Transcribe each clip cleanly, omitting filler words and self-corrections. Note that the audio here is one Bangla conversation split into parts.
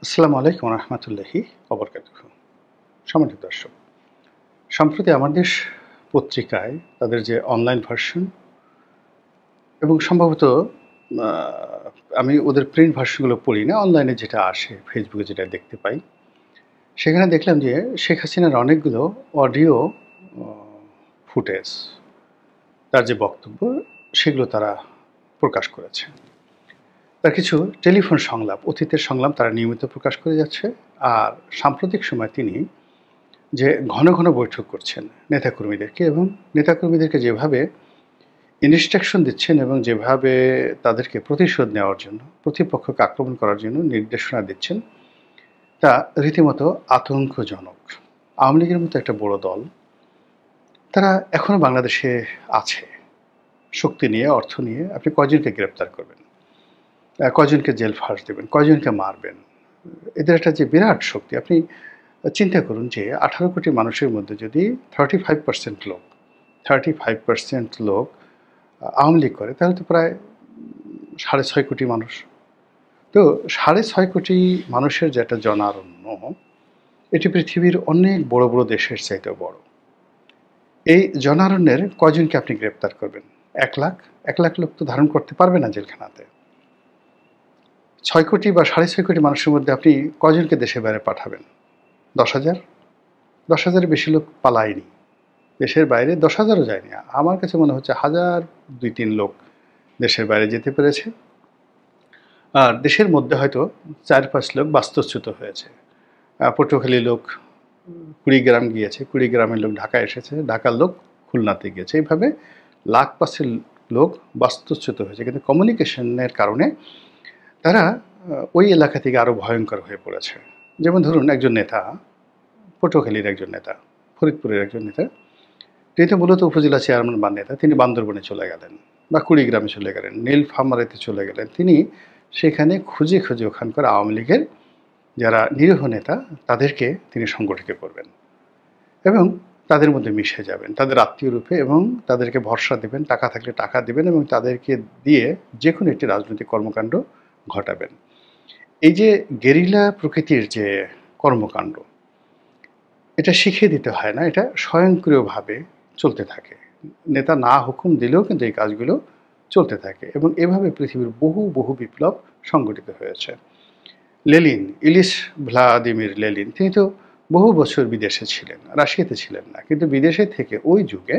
আসসালামু আলাইকুম রহমতুল্লাহি ওবরকাতুহু। সম্মানিত দর্শক, সম্প্রতি আমার দেশ পত্রিকায় তাদের যে অনলাইন ভার্সন এবং সম্ভবত আ আমি ওদের প্রিন্ট ভার্সনগুলো পড়ি না। অনলাইনে যেটা আসে, ফেসবুকে যেটা দেখতে পাই, সেখানে দেখলাম যে শেখ হাসিনার অনেকগুলো অডিও অ ফুটেজ, তার যে বক্তব্য, সেগুলো তারা প্রকাশ করেছে। তার কিছু টেলিফোন সংলাপ, অতীতের সংলাপ তারা নিয়মিত প্রকাশ করে যাচ্ছে। আর সাম্প্রতিক সময়ে তিনি যে ঘন, ঘন বৈঠক করছেন নেতাকর্মীদেরকে এবং নেতাকর্মীদেরকে যেভাবে ইনস্ট্রাকশন দিচ্ছেন এবং যেভাবে তাদেরকে প্রতিশোধ নেওয়ার জন্য, প্রতিপক্ষকে আক্রমণ করার জন্য নির্দেশনা দিচ্ছেন, তা রীতিমতো আতঙ্কজনক। আওয়ামী লীগের মতো একটা বড় দল, তারা এখনো বাংলাদেশে আছে। শক্তি নিয়ে, অর্থ নিয়ে আপনি কয়জনকে গ্রেপ্তার করবেন? কয়জনকে জেল ফাঁস দেবেন? কয়জনকে মারবেন? এদের একটা যে বিরাট শক্তি, আপনি চিন্তা করুন যে ১৮ কোটি মানুষের মধ্যে যদি 35% লোক 35% লোক আওয়ামী লীগ করে, তাহলে তো প্রায় ৬.৫ কোটি মানুষ। তো ৬.৫ কোটি মানুষের যে একটা জনারণ্য, এটি পৃথিবীর অনেক বড় বড় দেশের চাইতেও বড়। এই জনারণ্যের কয়জনকে আপনি গ্রেপ্তার করবেন? ১ লাখ? ১ লাখ লোক তো ধারণ করতে পারবে না জেলখানাতে। ৬ কোটি বা ৬.৫ কোটি মানুষের মধ্যে আপনি কয়জনকে দেশের বাইরে পাঠাবেন? ১০,০০০? ১০,০০০-এর বেশি লোক পালায়নি। দেশের বাইরে ১০,০০০ও যায়নি। আমার কাছে মনে হচ্ছে ১,০০০, ২-৩ লোক দেশের বাইরে যেতে পেরেছে। আর দেশের মধ্যে হয়তো ৪-৫ লোক বাস্তুচ্যুত হয়েছে। পটুয়াখালীর লোক কুড়িগ্রাম গিয়েছে, কুড়িগ্রামের লোক ঢাকায় এসেছে, ঢাকার লোক খুলনাতে গিয়েছে। এইভাবে লাখ পাঁচেক লোক বাস্তুচ্যুত হয়েছে। কিন্তু কমিউনিকেশনের কারণে তারা ওই এলাকা থেকে আরও ভয়ঙ্কর হয়ে পড়েছে। যেমন ধরুন একজন নেতা, পটুয়াখালীর একজন নেতা, ফরিদপুরের একজন নেতা, তিনি তো মূলত উপজেলা চেয়ারম্যান বা নেতা, তিনি বান্দরবনে চলে গেলেন বা কুড়িগ্রামে চলে গেলেন, নীলফামারীতে চলে গেলেন। তিনি সেখানে খুঁজে খুঁজে ওখানকার আওয়ামী লীগের যারা নিরীহ নেতা, তাদেরকে তিনি সংগঠিত করবেন এবং তাদের মধ্যে মিশে যাবেন, তাদের আত্মীয় রূপে, এবং তাদেরকে ভরসা দেবেন, টাকা থাকলে টাকা দেবেন এবং তাদেরকে দিয়ে যে কোনো একটি রাজনৈতিক কর্মকাণ্ড ঘটাবেন। এই যে গেরিলা প্রকৃতির যে কর্মকাণ্ড, এটা শিখিয়ে দিতে হয় না, এটা স্বয়ংক্রিয়ভাবে চলতে থাকে। নেতা না হুকুম দিলেও কিন্তু এই কাজগুলো চলতে থাকে এবং এভাবে পৃথিবীর বহু বহু বিপ্লব সংগঠিত হয়েছে। লেনিন, ইলিশ ভ্লাদিমির লেনিন, তিনি তো বহু বছর বিদেশে ছিলেন, রাশিয়াতে ছিলেন না, কিন্তু বিদেশে থেকে ওই যুগে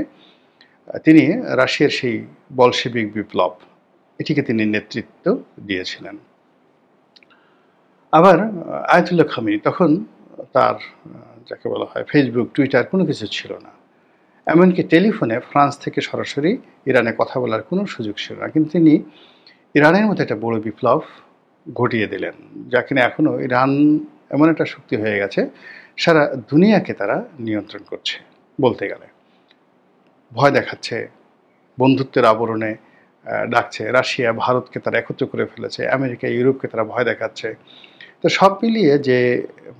তিনি রাশিয়ার সেই বলশেবিক বিপ্লব, এটিকে তিনি নেতৃত্ব দিয়েছিলেন। আবার আয়াতুল্লাহ খামেনি, তখন তার যাকে বলা হয় ফেসবুক, টুইটার কোনো কিছু ছিল না। এমনকি টেলিফোনে ফ্রান্স থেকে সরাসরি ইরানে কথা বলার কোনো সুযোগ ছিল না। কিন্তু তিনি ইরানের মতো একটা বড় বিপ্লব ঘটিয়ে দিলেন, যা কিনা এখনও ইরান এমন একটা শক্তি হয়ে গেছে, সারা দুনিয়াকে তারা নিয়ন্ত্রণ করছে বলতে গেলে। ভয় দেখাচ্ছে, বন্ধুত্বের আবরণে ডাকছে। রাশিয়া, ভারতকে তারা একত্র করে ফেলেছে, আমেরিকা, ইউরোপকে তারা ভয় দেখাচ্ছে। তো সব মিলিয়ে যে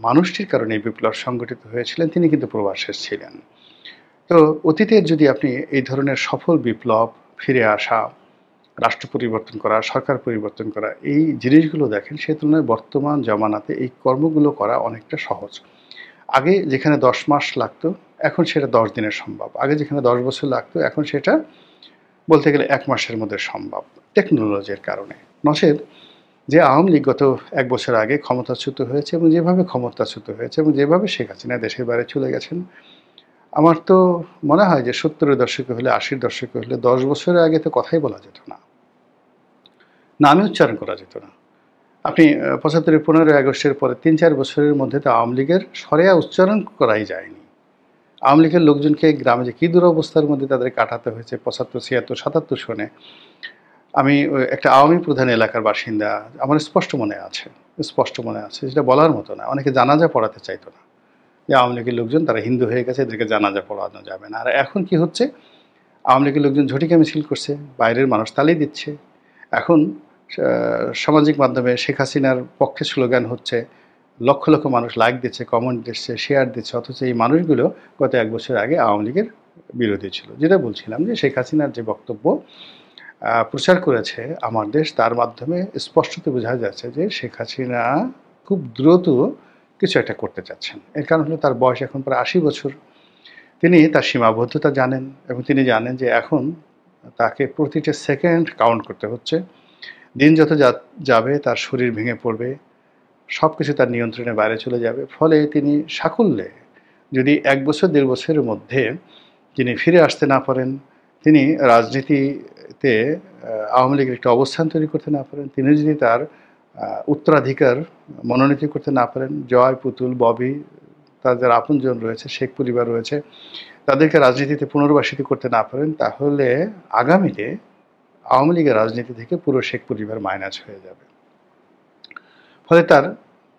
মানুষটির কারণে এই বিপ্লব সংগঠিত হয়েছিলেন, তিনি কিন্তু প্রবাসে ছিলেন। তো অতীতের যদি আপনি এই ধরনের সফল বিপ্লব, ফিরে আসা, রাষ্ট্র পরিবর্তন করা, সরকার পরিবর্তন করা, এই জিনিসগুলো দেখেন, সে তুলনায় বর্তমান জামানাতে এই কর্মগুলো করা অনেকটা সহজ। আগে যেখানে ১০ মাস লাগতো, এখন সেটা ১০ দিনে সম্ভব। আগে যেখানে ১০ বছর লাগতো, এখন সেটা বলতে গেলে ১ মাসের মধ্যে সম্ভব, টেকনোলজির কারণে। নচেত যে আওয়ামী লীগ গত ১ বছর আগে ক্ষমতাচ্যুত হয়েছে এবং যেভাবে ক্ষমতাচ্যুত হয়েছে এবং যেভাবে শেখ হাসিনা দেশের বাইরে চলে গেছেন, আমার তো মনে হয় যে ৭০-এর দশকে হলে, ৮০-র দশকে হলে, ১০ বছরের আগে তো কথাই বলা যেত না, নামই উচ্চারণ করা যেত না। আপনি ৭৫-এর ১৫ই আগস্টের পরে ৩-৪ বছরের মধ্যে তো আওয়ামী লীগের সরেয়া উচ্চারণ করাই যায়নি। আওয়ামী লীগের লোকজনকে গ্রামে যে কী দুরবস্থার মধ্যে তাদের কাটাতে হয়েছে ৭৫, ৭৬, ৭৭ সনে। আমি একটা আওয়ামী প্রধান এলাকার বাসিন্দা, আমার স্পষ্ট মনে আছে, যেটা বলার মতো না। অনেকে জানাজা পড়াতে চাইতো না, যে আওয়ামী লীগের লোকজন তারা হিন্দু হয়ে গেছে, এদেরকে জানাজা পড়ানো যাবে না। আর এখন কি হচ্ছে, আওয়ামী লীগের লোকজন ঝটিকা মিছিল করছে, বাইরের মানুষ তালি দিচ্ছে। এখন সামাজিক মাধ্যমে শেখ হাসিনার পক্ষে স্লোগান হচ্ছে, লক্ষ লক্ষ মানুষ লাইক দিচ্ছে, কমেন্ট দিচ্ছে, শেয়ার দিচ্ছে, অথচ এই মানুষগুলো গত ১ বছর আগে আওয়ামী লীগের বিরোধী ছিল। যেটা বলছিলাম যে শেখ হাসিনার যে বক্তব্য প্রচার করেছে আমার দেশ, তার মাধ্যমে স্পষ্টত বোঝা যাচ্ছে যে শেখ হাসিনা খুব দ্রুত কিছু একটা করতে চাচ্ছেন। এর কারণ হলো তার বয়স এখন প্রায় ৮০ বছর। তিনি তার সীমাবদ্ধতা জানেন এবং তিনি জানেন যে এখন তাকে প্রতিটা সেকেন্ড কাউন্ট করতে হচ্ছে। দিন যত যাবে তার শরীর ভেঙে পড়বে, সবকিছু তার নিয়ন্ত্রণের বাইরে চলে যাবে। ফলে তিনি সাকল্যে যদি ১ বছর ১.৫ বছরের মধ্যে তিনি ফিরে আসতে না পারেন, তিনি রাজনীতিতে আওয়ামী লীগের একটা অবস্থান তৈরি করতে না পারেন, তিনি যদি তার উত্তরাধিকার মনোনীত করতে না পারেন, জয়, পুতুল, ববি, তার যারা আপনজন রয়েছে, শেখ পরিবার রয়েছে, তাদেরকে রাজনীতিতে পুনর্বাসিত করতে না পারেন, তাহলে আগামীতে আওয়ামী লীগের রাজনীতি থেকে পুরো শেখ পরিবার মাইনাস হয়ে যাবে। ফলে তার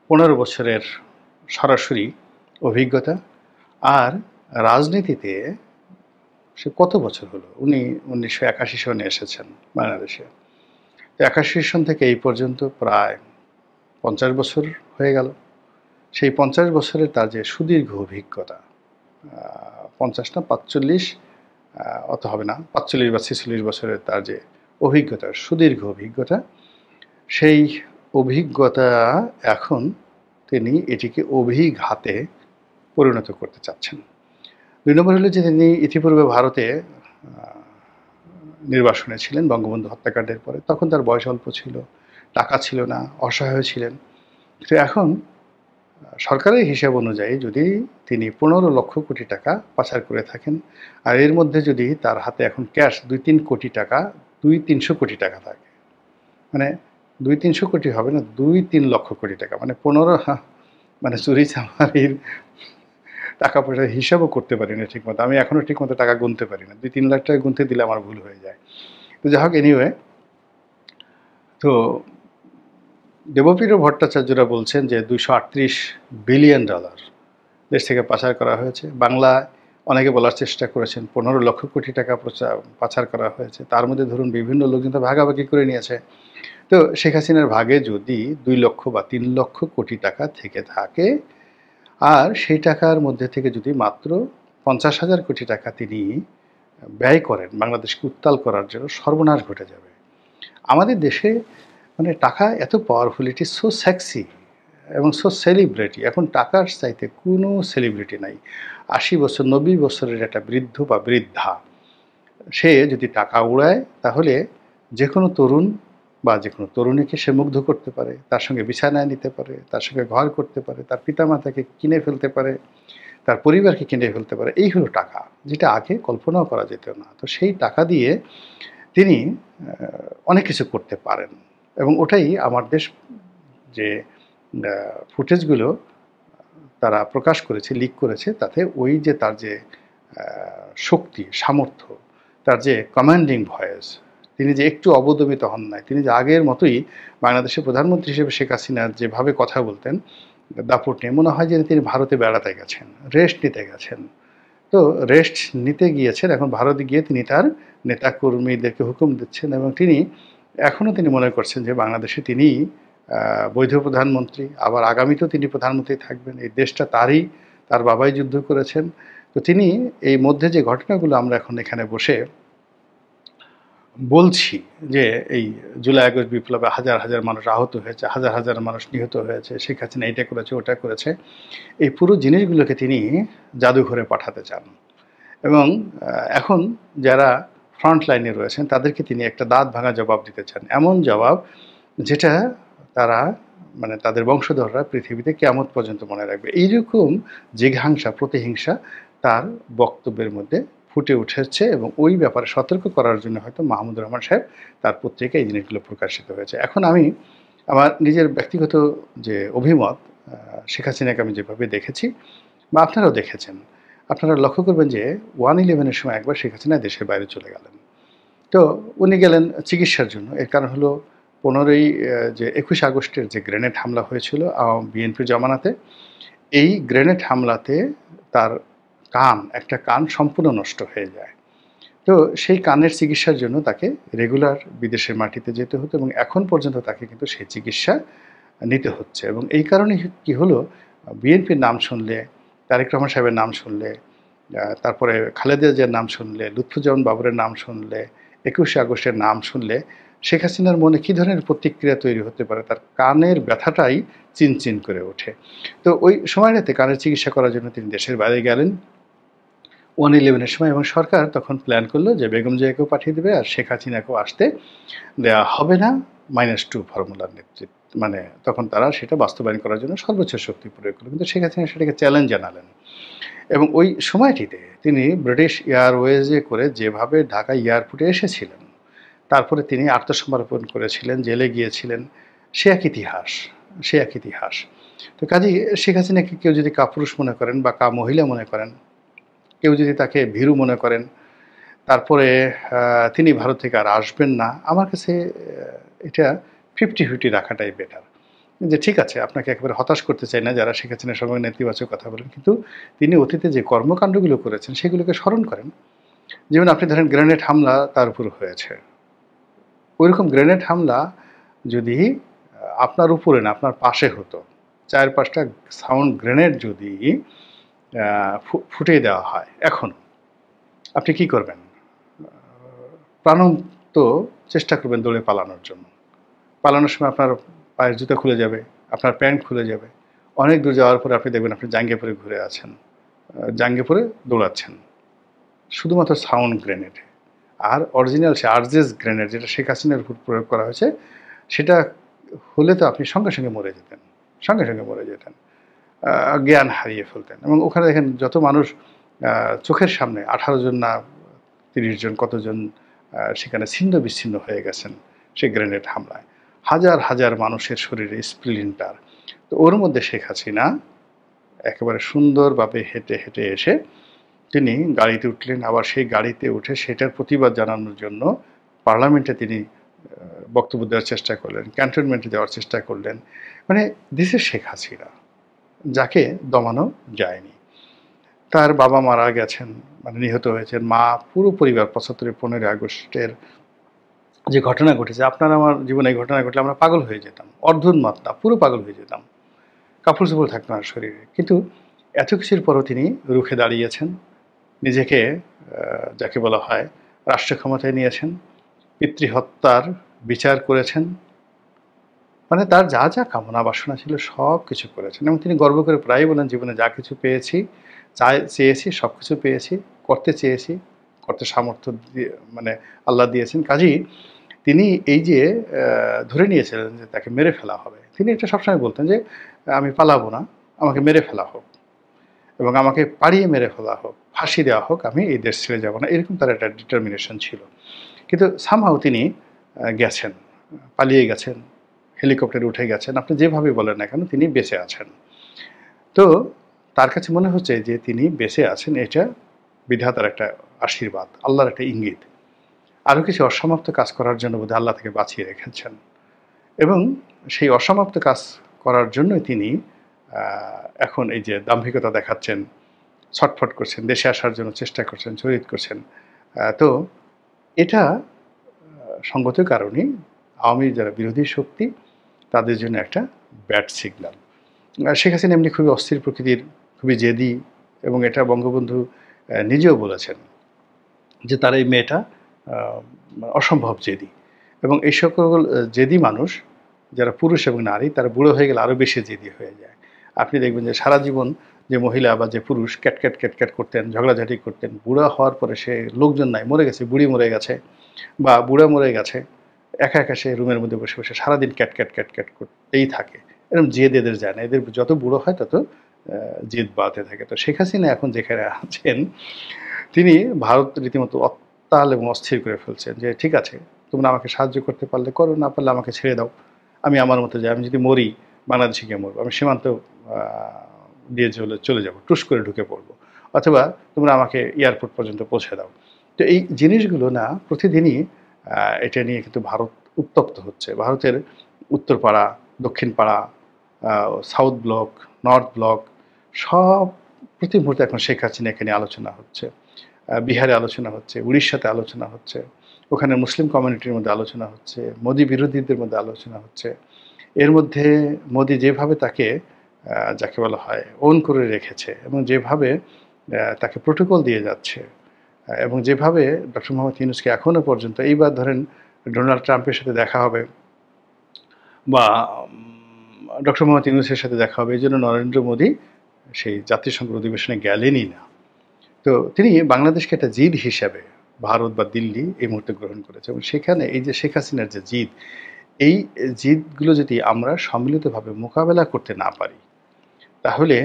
১৫ বছরের সরাসরি অভিজ্ঞতা, আর রাজনীতিতে সে কত বছর হলো, উনি ১৯৮১ সনে এসেছেন বাংলাদেশে। ৮১ সন থেকে এই পর্যন্ত প্রায় ৫০ বছর হয়ে গেল। সেই ৫০ বছরের তার যে সুদীর্ঘ অভিজ্ঞতা, ৫০ না ৪৫, অত হবে না, ৪৫ বা ৪৬ বছরের তার যে অভিজ্ঞতা, সুদীর্ঘ অভিজ্ঞতা, সেই অভিজ্ঞতা এখন তিনি এটিকে অভিঘাতে পরিণত করতে চাচ্ছেন। ২ নম্বর হলো যে তিনি ইতিপূর্বে ভারতে নির্বাসনে ছিলেন বঙ্গবন্ধু হত্যাকাণ্ডের পরে। তখন তার বয়স অল্প ছিল, টাকা ছিল না, অসহায় ছিলেন। কিন্তু এখন সরকারের হিসাব অনুযায়ী যদি তিনি ১৫ লক্ষ কোটি টাকা পাচার করে থাকেন, আর এর মধ্যে যদি তার হাতে এখন ক্যাশ ২-৩ কোটি টাকা, ২-৩০০ কোটি টাকা থাকে, মানে ২-৩০০ কোটি হবে না, ২-৩ লক্ষ কোটি টাকা, মানে ১৫, মানে চুরি চামারির টাকা পয়সার হিসাবও করতে পারি না ঠিকমতো। আমি এখনও ঠিকমতো টাকা গুনতে পারি না। ২-৩ লাখ টাকা গুনতে দিলে আমার ভুল হয়ে যায়। তো যাই হোক, এনিওয়ে, তো দেবপ্রিয় ভট্টাচার্যরা বলছেন যে $২৩৮ বিলিয়ন দেশ থেকে পাচার করা হয়েছে। বাংলায় অনেকে বলার চেষ্টা করেছেন ১৫ লক্ষ কোটি টাকা পাচার করা হয়েছে। তার মধ্যে ধরুন বিভিন্ন লোকজন তো ভাগাভাগি করে নিয়েছে। তো শেখ হাসিনার ভাগে যদি ২ লক্ষ বা ৩ লক্ষ কোটি টাকা থেকে থাকে, আর সেই টাকার মধ্যে থেকে যদি মাত্র ৫০,০০০ কোটি টাকা তিনি ব্যয় করেন বাংলাদেশকে উত্তাল করার জন্য, সর্বনাশ ঘটে যাবে। আমাদের দেশে মানে টাকা এত powerful, it is so sexy এবং সো সেলিব্রিটি। এখন টাকার চাইতে কোনো সেলিব্রিটি নাই। ৮০ বছর ৯০ বছরের একটা বৃদ্ধ বা বৃদ্ধা, সে যদি টাকা উড়ায় তাহলে যে কোনো তরুণ বা যে কোনো তরুণীকে সে মুগ্ধ করতে পারে, তার সঙ্গে বিছানায় নিতে পারে, তার সঙ্গে ঘর করতে পারে, তার পিতামাতাকে কিনে ফেলতে পারে, তার পরিবারকে কিনে ফেলতে পারে। এই হলো টাকা, যেটা আগে কল্পনাও করা যেত না। তো সেই টাকা দিয়ে তিনি অনেক কিছু করতে পারেন, এবং ওটাই আমার দেশ যে ফুটেজগুলো তারা প্রকাশ করেছে, লিক করেছে, তাতে ওই যে তার যে শক্তি, সামর্থ্য, তার যে কমান্ডিং ভয়েস, তিনি যে একটু অবদমিত হন নাই, তিনি যে আগের মতোই বাংলাদেশের প্রধানমন্ত্রী হিসেবে শেখ হাসিনার যেভাবে কথা বলতেন দাপট নিয়ে, মনে হয় যে তিনি ভারতে বেড়াতে গেছেন, রেস্ট নিতে গেছেন। তো রেস্ট নিতে গিয়েছেন, এখন ভারতে গিয়ে তিনি তার নেতাকর্মীদেরকে হুকুম দিচ্ছেন, এবং তিনি এখনও তিনি মনে করছেন যে বাংলাদেশে তিনি বৈধ প্রধানমন্ত্রী, আবার আগামীতেও তিনি প্রধানমন্ত্রী থাকবেন। এই দেশটা তারই, তার বাবাই যুদ্ধ করেছেন। তো তিনি এই মধ্যে যে ঘটনাগুলো আমরা এখন এখানে বসে বলছি যে এই জুলাই আগস্ট বিপ্লবে হাজার হাজার মানুষ আহত হয়েছে, হাজার হাজার মানুষ নিহত হয়েছে, শেখ হাসিনা এটা করেছে, ওটা করেছে, এই পুরো জিনিসগুলোকে তিনি জাদুঘরে পাঠাতে চান। এবং এখন যারা ফ্রন্ট লাইনে রয়েছেন তাদেরকে তিনি একটা দাঁত ভাঙা জবাব দিতে চান, এমন জবাব যেটা তারা, মানে তাদের বংশধররা পৃথিবীতে কিয়ামত পর্যন্ত মনে রাখবে। এইরকম জিঘাংসা, প্রতিহিংসা তার বক্তব্যের মধ্যে ফুটে উঠেছে, এবং ওই ব্যাপারে সতর্ক করার জন্য হয়তো মাহমুদুর রহমান সাহেব তার পত্রিকায় এই জিনিসগুলো প্রকাশিত হয়েছে। এখন আমি আমার নিজের ব্যক্তিগত যে অভিমত, শেখ হাসিনাকে আমি যেভাবে দেখেছি বা আপনারাও দেখেছেন, আপনারা লক্ষ্য করবেন যে 1/11-এর সময় একবার শেখ হাসিনা দেশের বাইরে চলে গেলেন। তো উনি গেলেন চিকিৎসার জন্য। এর কারণ হলো 21 আগস্টের যে গ্রেনেড হামলা হয়েছিল বিএনপির জমানাতে, এই গ্রেনেড হামলাতে তার একটা কান সম্পূর্ণ নষ্ট হয়ে যায়। তো সেই কানের চিকিৎসার জন্য তাকে রেগুলার বিদেশের মাটিতে যেতে হতো, এবং এখন পর্যন্ত তাকে কিন্তু সেই চিকিৎসা নিতে হচ্ছে। এবং এই কারণে কি হলো, বিএনপির নাম শুনলে, তারেক রহমান সাহেবের নাম শুনলে, তারপরে খালেদা জিয়ার নাম শুনলে, লুৎফুজ্জামান বাবরের নাম শুনলে, 21 আগস্টের নাম শুনলে শেখ হাসিনার মনে কী ধরনের প্রতিক্রিয়া তৈরি হতে পারে, তার কানের ব্যথাটাই চিনচিন করে ওঠে। তো ওই সময়টাতে কানের চিকিৎসা করার জন্য তিনি দেশের বাইরে গেলেন 111-এর সময়, এবং সরকার তখন প্ল্যান করলো যে বেগম জিয়াকেও পাঠিয়ে দেবে আর শেখ হাসিনাকেও আসতে দেওয়া হবে না, -2 ফর্মুলার নেতৃত্ব মানে তখন তারা সেটা বাস্তবায়ন করার জন্য সর্বোচ্চ শক্তি প্রয়োগ করলো। কিন্তু শেখ হাসিনা সেটাকে চ্যালেঞ্জ জানালেন, এবং ওই সময়টিতে তিনি ব্রিটিশ এয়ারওয়েজে করে যেভাবে ঢাকা এয়ারপোর্টে এসেছিলেন, তারপরে তিনি আত্মসমর্পণ করেছিলেন, জেলে গিয়েছিলেন, সে এক ইতিহাস, সে এক ইতিহাস। তো কাজেই শেখ হাসিনাকে কেউ যদি কাপুরুষ মনে করেন বা মহিলা মনে করেন, কেউ যদি তাকে ভীরু মনে করেন, তারপরে তিনি ভারত থেকে আর আসবেন না, আমার কাছে এটা 50-50 রাখাটাই বেটার। যে ঠিক আছে, আপনাকে একেবারে হতাশ করতে চাই না যারা শেখ হাসিনার সঙ্গে নেতিবাচক কথা বলেন, কিন্তু তিনি অতীতে যে কর্মকাণ্ডগুলো করেছেন সেগুলোকে স্মরণ করেন। যেমন আপনি ধরেন গ্রেনেড হামলা তার উপর হয়েছে, ওইরকম গ্রেনেড হামলা যদি আপনার উপরে না আপনার পাশে হতো, 4-5টা সাউন্ড গ্রেনেড যদি ফুটিয়ে দেওয়া হয়, এখন আপনি কি করবেন? প্রাণান্ত চেষ্টা করবেন দৌড়ে পালানোর জন্য। পালানোর সময় আপনার পায়ের জুতা খুলে যাবে, আপনার প্যান্ট খুলে যাবে। অনেক দূর যাওয়ার পরে আপনি দেখবেন আপনি জাঙ্গিয়া পরে ঘুরে আছেন, জাঙ্গিয়া পরে দৌড়াচ্ছেন, শুধুমাত্র সাউন্ড গ্রেনেডে। আর অরিজিনাল সে আরজেস গ্রেনেড যেটা শেখ হাসিনার উপর প্রয়োগ করা হয়েছে, সেটা হলে তো আপনি সঙ্গে সঙ্গে মরে যেতেন, সঙ্গে সঙ্গে মরে যেতেন, জ্ঞান হারিয়ে ফেলতেন। এবং ওখানে দেখেন যত মানুষ চোখের সামনে 18 জন না 30 জন কতজন সেখানে ছিন্ন বিচ্ছিন্ন হয়ে গেছেন সেই গ্রেনেড হামলায়, হাজার হাজার মানুষের শরীরে স্প্লিন্টার। তো ওর মধ্যে শেখ হাসিনা একেবারে সুন্দরভাবে হেঁটে হেঁটে এসে তিনি গাড়িতে উঠলেন, আবার সেই গাড়িতে উঠে সেটার প্রতিবাদ জানানোর জন্য পার্লামেন্টে তিনি বক্তব্য দেওয়ার চেষ্টা করলেন, ক্যান্টনমেন্টে যাওয়ার চেষ্টা করলেন। মানে দিস ইজ শেখ হাসিনা, যাকে দমানো যায়নি। তার বাবা মারা গেছেন, মানে নিহত হয়েছেন, মা, পুরো পরিবার 75 15 আগস্টের যে ঘটনা ঘটেছে, আপনার আমার জীবনে এই ঘটনা ঘটলে আমরা পাগল হয়ে যেতাম, অর্ধোন্মাদ না, পুরো পাগল হয়ে যেতাম, কাপড় চোপড় থাকতো না শরীরে। কিন্তু এত কিছুর পরও তিনি রুখে দাঁড়িয়েছেন, নিজেকে যাকে বলা হয় রাষ্ট্র ক্ষমতায় নিয়েছেন, পিতৃহত্যার বিচার করেছেন, মানে তার যা যা কামনা বাসনা ছিল সব কিছু করেছেন। এবং তিনি গর্ব করে প্রায় বলেন, জীবনে যা কিছু পেয়েছি, চেয়েছি সব কিছু পেয়েছি, করতে চেয়েছি, করতে সামর্থ্য দিয়ে মানে আল্লাহ দিয়েছেন। কাজেই তিনি এই যে ধরে নিয়েছিলেন যে তাকে মেরে ফেলা হবে, তিনি এটা সবসময় বলতেন যে আমি পালাবো না, আমাকে মেরে ফেলা হোক, এবং আমাকে পাড়িয়ে মেরে ফেলা হোক, ফাঁসি দেওয়া হোক, আমি এই দেশ ছেড়ে যাব না, এরকম তার একটা ডিটারমিনেশন ছিল। কিন্তু সামহাও তিনি গেছেন, পালিয়ে গেছেন, হেলিকপ্টারে উঠে গেছেন, আপনি যেভাবে বলেন না কেন তিনি বেঁচে আছেন। তো তার কাছে মনে হচ্ছে যে তিনি বেঁচে আছেন, এটা বিধাতার একটা আশীর্বাদ, আল্লাহর একটা ইঙ্গিত। আরও কিছু অসমাপ্ত কাজ করার জন্য বোধহয় আল্লাহ থেকে বাঁচিয়ে রেখেছেন, এবং সেই অসমাপ্ত কাজ করার জন্যই তিনি এখন এই যে দাম্ভিকতা দেখাচ্ছেন, ছটফট করছেন, দেশে আসার জন্য চেষ্টা করছেন, জড়িত করছেন। তো এটা সঙ্গত কারণে আওয়ামী যারা বিরোধী শক্তি তাদের জন্য একটা ব্যাড সিগন্যাল। শেখ হাসিনা এমনি খুবই অস্থির প্রকৃতির, খুবই জেদি, এবং এটা বঙ্গবন্ধু নিজেও বলেছেন যে তার এই মেয়েটা অসম্ভব জেদি। এবং এই সকল জেদি মানুষ যারা পুরুষ এবং নারী, তারা বুড়ো হয়ে গেলে আরও বেশি জেদি হয়ে যায়। আপনি দেখবেন যে সারা জীবন যে মহিলা বা যে পুরুষ ক্যাটক্যাট ক্যাটক্যাট করতেন, ঝগড়াঝাটি করতেন, বুড়া হওয়ার পরে সে লোকজন নাই, মরে গেছে, বুড়ি মরে গেছে বা বুড়া মরে গেছে, একা একা সে রুমের মধ্যে বসে বসে সারাদিন ক্যাটক্যাট ক্যাটক্যাট করতেই থাকে। এরকম জেদ এদের যায় না, এদের যত বুড়ো হয় তত জেদ বাড়তে থাকে। তো শেখ হাসিনা এখন যেখানে আছেন, তিনি ভারত রীতিমতো অত্যাল এবং অস্থির করে ফেলছেন যে ঠিক আছে, তোমরা আমাকে সাহায্য করতে পারলে করো, না পারলে আমাকে ছেড়ে দাও, আমি আমার মতো যাই, আমি যদি মরি বাংলাদেশে গিয়ে মরবো, আমি সীমান্ত দিয়ে চলে যাব, টুস করে ঢুকে পড়বো, অথবা তোমরা আমাকে এয়ারপোর্ট পর্যন্ত পৌঁছে দাও। তো এই জিনিসগুলো না প্রতিদিনই এটা নিয়ে কিন্তু ভারত উত্তপ্ত হচ্ছে। ভারতের উত্তরপাড়া, দক্ষিণ পাড়া, সাউথ ব্লক, নর্থ ব্লক, সব প্রতি মুহূর্তে এখন শেখ হাসিনা এখানে আলোচনা হচ্ছে, বিহারে আলোচনা হচ্ছে, উড়িষ্যাতে আলোচনা হচ্ছে, ওখানে মুসলিম কমিউনিটির মধ্যে আলোচনা হচ্ছে, মোদি বিরোধীদের মধ্যে আলোচনা হচ্ছে। এর মধ্যে মোদি যেভাবে তাকে যাকে বলা হয় ওন করে রেখেছে, এবং যেভাবে তাকে প্রোটোকল দিয়ে যাচ্ছে, এবং যেভাবে ডক্টর মোহাম্মদ ইউনূসকে এখনও পর্যন্ত, এইবার ধরেন ডোনাল্ড ট্রাম্পের সাথে দেখা হবে বা ডক্টর মোহাম্মদ ইউনূসের সাথে দেখা হবে, এই জন্য নরেন্দ্র মোদী সেই জাতিসংঘ অধিবেশনে গেলেনই না। তো তিনি বাংলাদেশকে একটা জিদ হিসাবে ভারত বা দিল্লি এই মুহূর্তে গ্রহণ করেছে, এবং সেখানে এই যে শেখ হাসিনার যে জিদ, এই জিদগুলো যদি আমরা সম্মিলিতভাবে মোকাবেলা করতে না পারি, তাহলে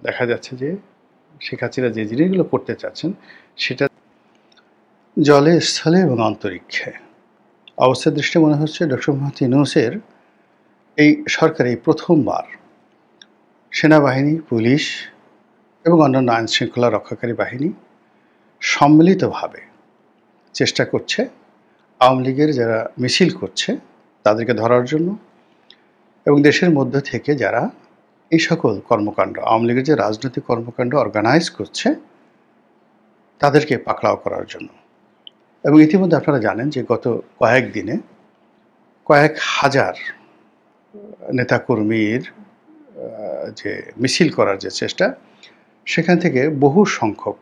দেখা যাচ্ছে যে শেখ হাসিনা যে জিনিসগুলো করতে চাচ্ছেন সেটা জলে, স্থলে এবং অন্তরিক্ষে। অবস্থার দৃষ্টিতে মনে হচ্ছে ডক্টর মোহাম্মদ ইউনূসের এই সরকার এই প্রথমবার সেনাবাহিনী, পুলিশ এবং অন্যান্য আইনশৃঙ্খলা রক্ষাকারী বাহিনী সম্মিলিতভাবে চেষ্টা করছে আওয়ামী লীগের যারা মিছিল করছে তাদেরকে ধরার জন্য, এবং দেশের মধ্য থেকে যারা এই সকল কর্মকাণ্ড, আওয়ামী লীগের যে রাজনৈতিক কর্মকাণ্ড অর্গানাইজ করছে তাদেরকে পাকড়াও করার জন্য। এবং ইতিমধ্যে আপনারা জানেন যে গত কয়েকদিনে কয়েক হাজার নেতাকর্মীর যে মিছিল করার যে চেষ্টা, সেখান থেকে বহু সংখ্যক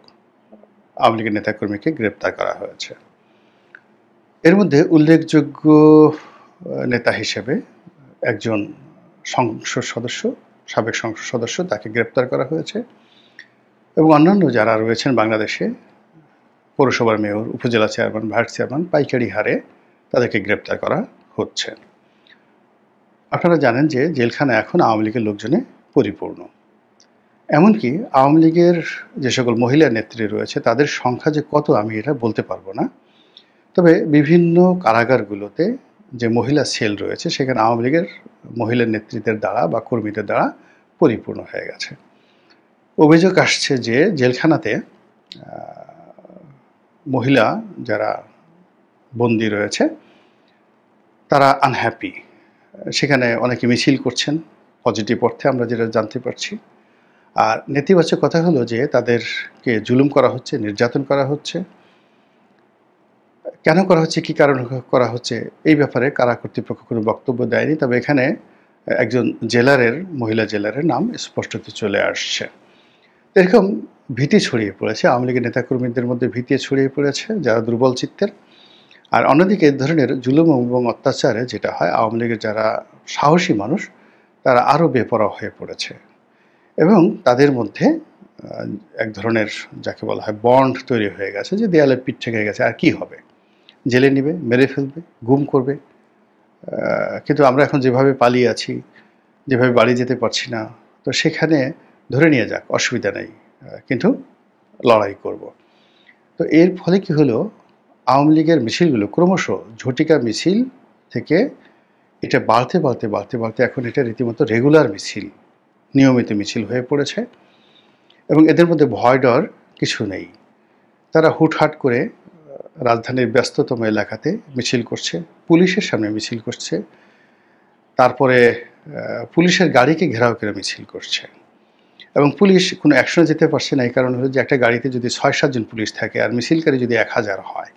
আওয়ামী লীগের নেতাকর্মীকে গ্রেপ্তার করা হয়েছে। এর মধ্যে উল্লেখযোগ্য নেতা হিসেবে একজন সংসদ সদস্য, সাবেক সংসদ সদস্য, তাকে গ্রেপ্তার করা হয়েছে, এবং অন্যান্য যারা রয়েছেন বাংলাদেশে পৌরসভার মেয়র, উপজেলা চেয়ারম্যান, ভাইস চেয়ারম্যান, পাইকারি হারে তাদেরকে গ্রেপ্তার করা হচ্ছে। আপনারা জানেন যে জেলখানা এখন আওয়ামী লীগের লোকজনে পরিপূর্ণ। এমনকি আওয়ামী লীগের যে সকল মহিলা নেত্রী রয়েছে তাদের সংখ্যা যে কত আমি এটা বলতে পারবো না, তবে বিভিন্ন কারাগারগুলোতে যে মহিলা সেল রয়েছে সেখানে আওয়ামী লীগের মহিলা নেতৃত্বের দ্বারা বা কর্মীদের দ্বারা পরিপূর্ণ হয়ে গেছে। অভিযোগ আসছে যে জেলখানাতে মহিলা যারা বন্দী রয়েছে তারা আনহ্যাপি, সেখানে অনেকে মিছিল করছেন পজিটিভ অর্থে, আমরা যেটা জানতে পারছি। আর নেতিবাচক কথা হলো যে তাদেরকে জুলুম করা হচ্ছে, নির্যাতন করা হচ্ছে। কেন করা হচ্ছে, কী কারণ করা হচ্ছে, এই ব্যাপারে কারা কর্তৃপক্ষ কোনো বক্তব্য দেয়নি। তবে এখানে একজন জেলারের, মহিলা জেলারের নাম স্পষ্টত চলে আসছে। এরকম ভীতি ছড়িয়ে পড়েছে, আওয়ামী লীগের নেতাকর্মীদের মধ্যে ভীতি ছড়িয়ে পড়েছে যারা দুর্বল চিত্তের। আর অন্যদিকে এই ধরনের জুলুম এবং অত্যাচারে যেটা হয়, আওয়ামী লীগের যারা সাহসী মানুষ তারা আরও বেপরোয়া হয়ে পড়েছে, এবং তাদের মধ্যে এক ধরনের যাকে বলা হয় বন্ড তৈরি হয়ে গেছে যে দেয়ালে পিঠ থেকে গেছে, আর কি হবে, জেলে নিবে, মেরে ফেলবে, গুম করবে। কিন্তু আমরা এখন যেভাবে পালিয়ে আছি, যেভাবে বাড়ি যেতে পারছি না, তো সেখানে ধরে নিয়ে যাক, অসুবিধা নেই, কিন্তু লড়াই করব। তো এর ফলে কি হলো, আওয়ামী লীগের মিছিলগুলো ক্রমশ ঝটিকা মিছিল থেকে এটা বাড়তে বাড়তে বাড়তে বাড়তে এখন এটা রীতিমতো রেগুলার মিছিল, নিয়মিত মিছিল হয়ে পড়েছে, এবং এদের মধ্যে ভয় ডর কিছু নেই। তারা হুটহাট করে রাজধানীর ব্যস্ততম এলাকাতে মিছিল করছে, পুলিশের সামনে মিছিল করছে, তারপরে পুলিশের গাড়িকে ঘেরাও করে মিছিল করছে, এবং পুলিশ কোনো অ্যাকশনে যেতে পারছে না। এই কারণ হলো যে একটা গাড়িতে যদি 6-7 জন পুলিশ থাকে আর মিছিলকারী যদি 1000 হয়,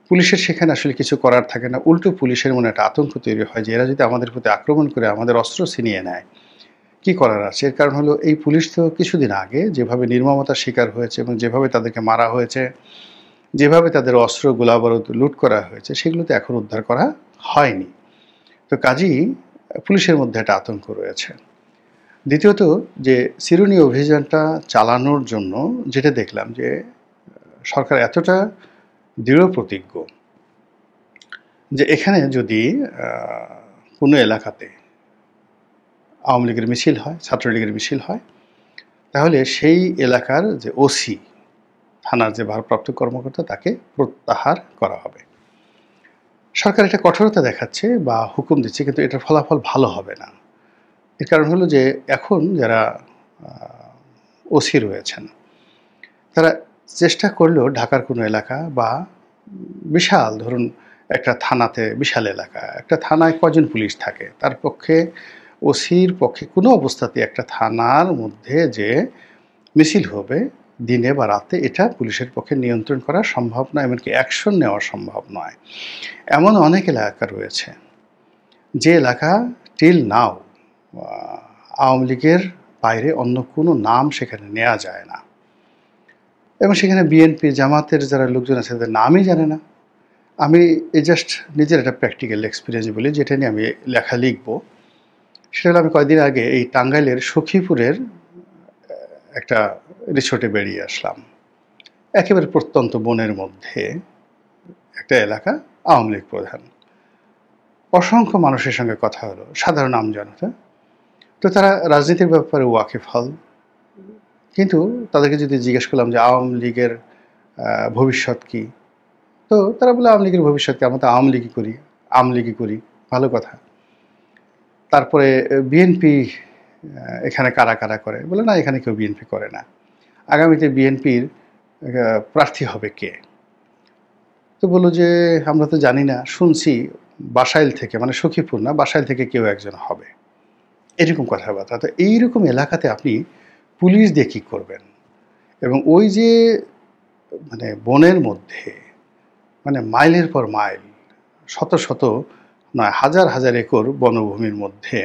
পুলিশের সেখানে আসলে কিছু করার থাকে না। উল্টো পুলিশের মনে একটা আতঙ্ক তৈরি হয় যে এরা যদি আমাদের প্রতি আক্রমণ করে, আমাদের অস্ত্র ছিনিয়ে নেয়, কী করার আছে। এর কারণ হলো এই পুলিশ তো কিছুদিন আগে যেভাবে নির্মমতার শিকার হয়েছে এবং যেভাবে তাদেরকে মারা হয়েছে, যেভাবে তাদের অস্ত্র গোলাবারুদ লুট করা হয়েছে, সেগুলোতে এখন উদ্ধার করা হয়নি। তো কাজেই পুলিশের মধ্যে একটা আতঙ্ক রয়েছে। দ্বিতীয়ত, যে চিরুনি অভিযানটা চালানোর জন্য যেটা দেখলাম যে সরকার এতটা দৃঢ় প্রতিজ্ঞ যে এখানে যদি কোনো এলাকাতে আওয়ামী লীগের মিছিল হয়, ছাত্রলীগের মিছিল হয়, তাহলে সেই এলাকার যে ওসি, থানার যে ভারপ্রাপ্ত কর্মকর্তা, তাকে প্রত্যাহার করা হবে। সরকার এটা কঠোরতা দেখাচ্ছে বা হুকুম দিচ্ছে, কিন্তু এটার ফলাফল ভালো হবে না। এর কারণ হলো যে এখন যারা ওসি রয়েছেন তারা চেষ্টা করলেও ঢাকার কোনো এলাকা বা বিশাল, ধরুন একটা থানাতে বিশাল এলাকা, একটা থানায় কজন পুলিশ থাকে, তার পক্ষে, ওসির পক্ষে কোনো অবস্থাতে একটা থানার মধ্যে যে মিছিল হবে দিনে বা রাতে, এটা পুলিশের পক্ষে নিয়ন্ত্রণ করা সম্ভব নয়, এমনকি অ্যাকশন নেওয়া সম্ভব নয়। এমন অনেক এলাকা রয়েছে যে এলাকা টিল নাও আওয়ামী লীগের বাইরে অন্য কোনো নাম সেখানে নেওয়া যায় না, এবং সেখানে বিএনপি, জামাতের যারা লোকজন আছে তাদের নামই জানে না। আমি জাস্ট নিজের একটা প্র্যাকটিক্যাল এক্সপেরিয়েন্স বলি, যেটা নিয়ে আমি লেখা লিখব। সেটা হলো, আমি কয়েকদিন আগে এই টাঙ্গাইলের সখীপুরের একটা রিসোর্টে বেরিয়ে আসলাম। একেবারে প্রত্যন্ত বনের মধ্যে একটা এলাকা, আওয়ামী লীগ প্রধান। অসংখ্য মানুষের সঙ্গে কথা হলো, সাধারণ আমজনতা। তো তারা রাজনীতির ব্যাপারে ওয়াকিবহাল, কিন্তু তাদেরকে যদি জিজ্ঞেস করলাম যে আওয়ামী লীগের ভবিষ্যৎ কী, তো তারা বলে আওয়ামী লীগের ভবিষ্যৎ কী, আমরা তো আওয়ামী লীগই করি, ভালো কথা। তারপরে বিএনপি এখানে কারা কারা করে, বলে না এখানে কেউ বিএনপি করে না, আগামীতে বিএনপির প্রার্থী হবে কে। তো বললো যে আমরা তো জানি না, শুনছি বাসাইল থেকে, মানে সখীপুর না, বাসাইল থেকে কেউ একজন হবে, এরকম কথাবার্তা। তো এইরকম এলাকাতে আপনি পুলিশ দিয়ে কী করবেন? এবং ওই যে মানে বনের মধ্যে, মানে মাইলের পর মাইল, শত শত নয় হাজার হাজার একর বনভূমির মধ্যে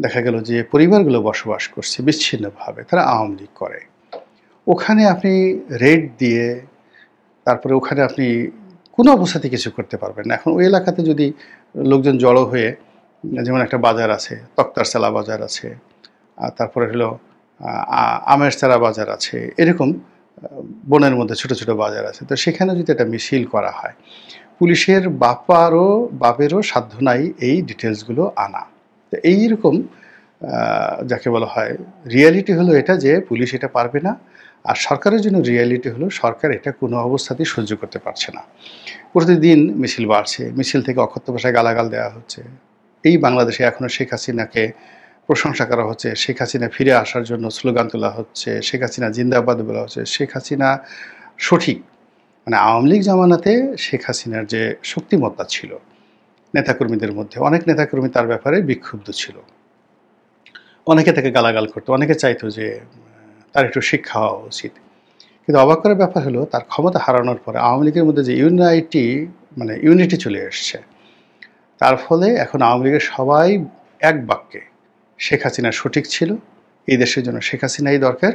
দেখা গেল যে পরিবারগুলো বসবাস করছে বিচ্ছিন্নভাবে, তারা আওয়ামী লীগ করে। ওখানে আপনি রেড দিয়ে, তারপরে ওখানে আপনি কোনো অবস্থাতে কিছু করতে পারবেন না। এখন ওই এলাকাতে যদি লোকজন জড়ো হয়ে, যেমন একটা বাজার আছে, তক্তারচালা বাজার আছে, তারপরে হলো আমের চারা বাজার আছে, এরকম বনের মধ্যে ছোট ছোট বাজার আছে। তো সেখানে যদি একটা মিছিল করা হয়, পুলিশের বাপেরও সাধ্য নাই এই ডিটেলসগুলো আনা। তো এইরকম যাকে বলা হয়, রিয়ালিটি হলো এটা যে পুলিশ এটা পারবে না। আর সরকারের জন্য রিয়ালিটি হলো সরকার এটা কোনো অবস্থাতেই সহ্য করতে পারছে না। প্রতিদিন মিছিল বাড়ছে, মিছিল থেকে অকথ্য ভাষায় গালাগাল দেওয়া হচ্ছে। এই বাংলাদেশে এখনও শেখ হাসিনাকে প্রশংসা করা হচ্ছে, শেখ হাসিনা ফিরে আসার জন্য স্লোগান তোলা হচ্ছে, শেখ হাসিনা জিন্দাবাদ বলা হচ্ছে, শেখ হাসিনা সঠিক। মানে আওয়ামী লীগ জামানাতে শেখ হাসিনার যে শক্তিমত্তা ছিল নেতাকর্মীদের মধ্যে, অনেক নেতাকর্মী তার ব্যাপারে বিক্ষুব্ধ ছিল, অনেকে তাকে গালাগাল করতো, অনেকে চাইতো যে তার একটু শিক্ষা হওয়া উচিত। কিন্তু অবাক করার ব্যাপার হলো, তার ক্ষমতা হারানোর পরে আওয়ামী লীগের মধ্যে যে ইউনিটি চলে এসছে, তার ফলে এখন আওয়ামী লীগের সবাই এক বাক্যে শেখ হাসিনা সঠিক ছিল, এই দেশের জন্য শেখ হাসিনাই দরকার,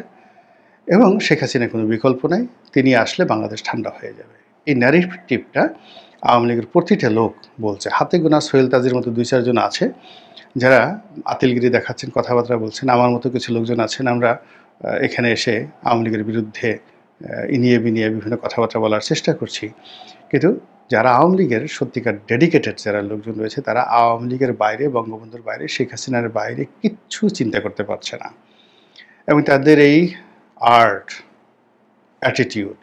এবং শেখ হাসিনার কোনো বিকল্প নাই, তিনি আসলে বাংলাদেশ ঠান্ডা হয়ে যাবে। এই ন্যারেটিভটা আওয়ামী লীগের প্রতিটা লোক বলছে। হাতে গোনা সোহেল তাজের মতো 2-4 জন আছে যারা আতিলগিরি দেখাচ্ছেন, কথাবার্তা বলছেন। আমার মতো কিছু লোকজন আছেন, আমরা এখানে এসে আওয়ামী লীগের বিরুদ্ধে ইনিয়ে বিনিয়ে বিভিন্ন কথাবার্তা বলার চেষ্টা করছি। কিন্তু যারা আওয়ামী লীগের সত্যিকার ডেডিকেটেড যারা লোকজন রয়েছে, তারা আওয়ামী লীগের বাইরে, বঙ্গবন্ধুর বাইরে, শেখ হাসিনার বাইরে কিচ্ছু চিন্তা করতে পারছে না। এবং তাদের এই আর্ট, অ্যাটিটিউড,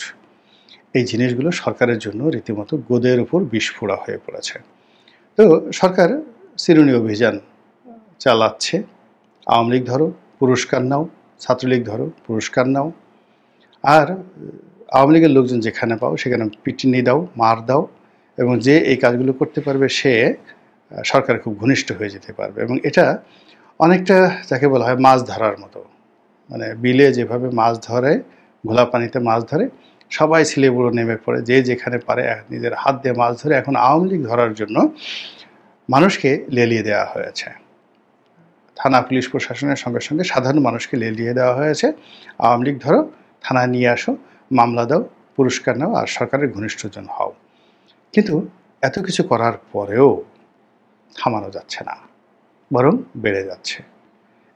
এই জিনিসগুলো সরকারের জন্য রীতিমতো গোদের উপর বিস্ফোরা হয়ে পড়েছে। তো সরকার চিরুনি অভিযান চালাচ্ছে। আওয়ামী লীগ ধরো পুরস্কার নাও, ছাত্রলীগ ধরো পুরস্কার নাও, আর আওয়ামী লীগের লোকজন যেখানে পাও সেখানে পিটুনি দাও, মার দাও, এবং যে এই কাজগুলো করতে পারবে সে সরকার খুব ঘনিষ্ঠ হয়ে যেতে পারবে। এবং এটা অনেকটা যাকে বলা হয় মাছ ধরার মতো। মানে বিলে যেভাবে মাছ ধরে, ঘোলা পানিতে মাছ ধরে, সবাই ছিলে বুড়ো নেমে পড়ে, যে যেখানে পারে নিজের হাত দিয়ে মাছ ধরে। এখন আওয়ামী লীগ ধরার জন্য মানুষকে লেলিয়ে দেওয়া হয়েছে, থানা পুলিশ প্রশাসনের সঙ্গে সঙ্গে সাধারণ মানুষকে লেলিয়ে দেওয়া হয়েছে। আওয়ামী লীগ ধরো, থানায় নিয়ে আসো, মামলা দাও, পুরস্কার নাও, আর সরকারের ঘনিষ্ঠজন হও। কিন্তু এত কিছু করার পরেও থামানো যাচ্ছে না, বরং বেড়ে যাচ্ছে।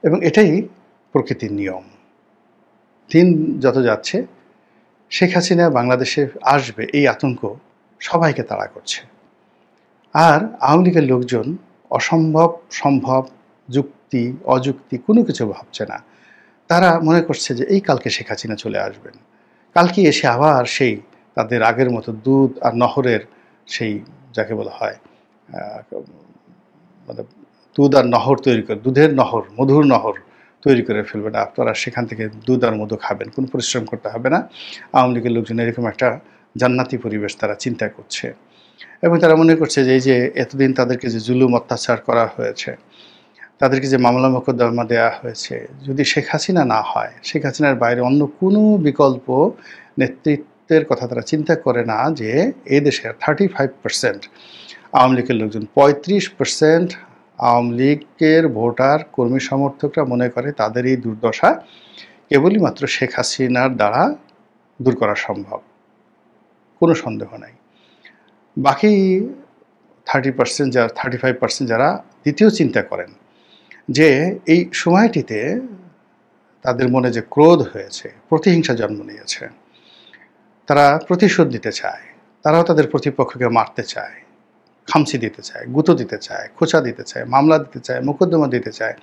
এবং এটাই প্রকৃতির নিয়ম। দিন যত যাচ্ছে শেখ হাসিনা বাংলাদেশে আসবে এই আতঙ্ক সবাইকে তাড়া করছে। আর আওয়ামী লীগের লোকজন অসম্ভব সম্ভব, যুক্তি অযুক্তি কোনো কিছু ভাবছে না। তারা মনে করছে যে এই কালকে শেখ হাসিনা চলে আসবেন, কালকে এসে আবার সেই তাদের আগের মতো দুধ আর নহরের সেই যাকে বলা হয় মানে দুধ আর নহর তৈরি করে, দুধের নহর, মধুর নহর তৈরি করে ফেলবেন। আপনারা সেখান থেকে দুধ আর মধু খাবেন, কোনো পরিশ্রম করতে হবে না। আওয়ামী লীগের লোকজন এরকম একটা জান্নাতি পরিবেশ তারা চিন্তা করছে। এবং তারা মনে করছে যে এই যে এতদিন তাদেরকে যে জুলুম অত্যাচার করা হয়েছে, তাদেরকে যে মামলা মোকদ্দমা দেওয়া হয়েছে, যদি শেখ হাসিনা না হয়, শেখ হাসিনার বাইরে অন্য কোনো বিকল্প নেতৃত্বের কথা তারা চিন্তা করে না। যে এই দেশের 35% আওয়ামী লীগের লোকজন, 35% আওয়ামী লীগের ভোটার কর্মী সমর্থকরা মনে করে তাদের এই দুর্দশা কেবলই মাত্র শেখ হাসিনার দ্বারা দূর করা সম্ভব, কোনো সন্দেহ নাই। বাকি 30% যারা 35% যারা দ্বিতীয় চিন্তা করেন যে এই সময়টিতে তাদের মনে যে ক্রোধ হয়েছে, প্রতিহিংসা জন্ম নিয়েছে, তারা প্রতিশোধ নিতে চায়, তারাও তাদের প্রতিপক্ষকে মারতে চায়, খামচি দিতে চায়, গুঁতো দিতে চায়, খোঁচা দিতে চায়, মামলা দিতে চায়, মোকদ্দমা দিতে চায়।